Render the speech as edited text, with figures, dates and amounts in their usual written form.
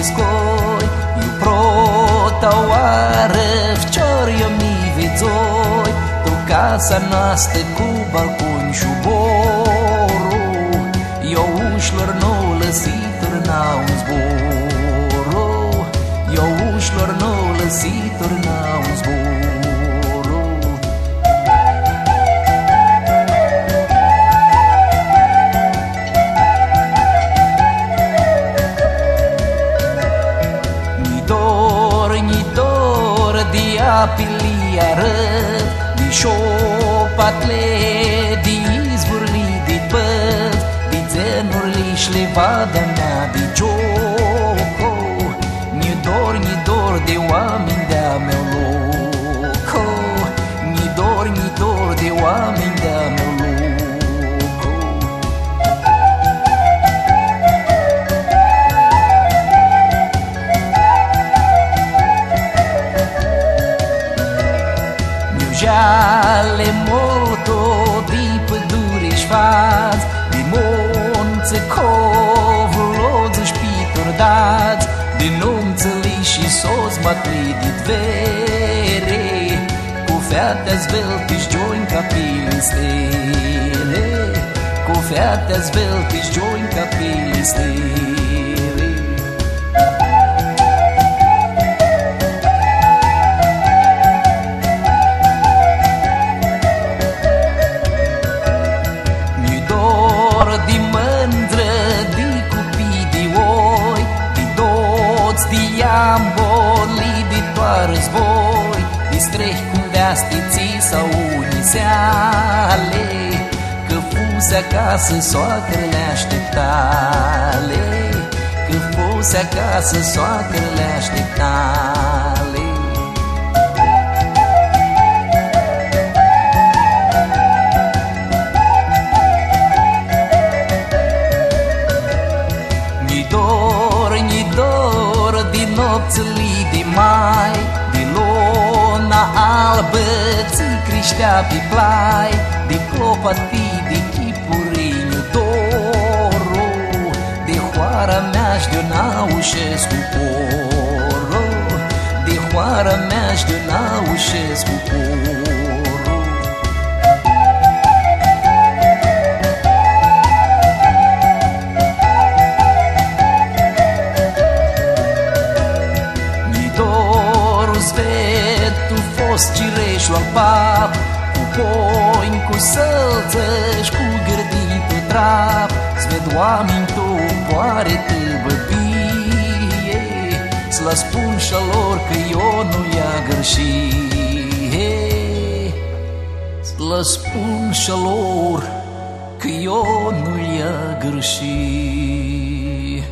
skoj Ju prota oară Vcior eu mi vedzoi Tu casa noastră cu balconi și borul Eu ușlor nou lăsituri n-au zborul Eu ușlor nou lăsituri n-au zborul Apili arăt, di șopatle, di izvorli, di păt, di țenurli șlevada mea, di joco. Ni dor de oameni de-a meu loco, ni dor de oameni de-a meu loco. Jale molto di păduri-și fați, di monțe covloți spitordați, di numțăli și sos matli di tvere, cu fete svelti-și join capili stele, cu fete svelti-și join capili stele. Di mândră, di copii, di oi, di doți, di amboli, di doar război, di strehi cum veastiții sau uniseale, că fuse acasă soacrele așteptale, că fuse acasă soacrele așteptale. Nopțălii de mai, de luna albă ți creștea pe plai, de clopatii, de chipuri doro, de hoara mea-și de-o naușesc cu coro, de hoara mea-și de-o naușesc cu coro. Cireșul al pap, cu poini, cu sălțăși, cu gârdii pe trap, sved oameni tu poare tăbăbie, să-l spun și-alor că eu nu i-a gărșie, să-l spun și-alor că eu nu i-a gărșie.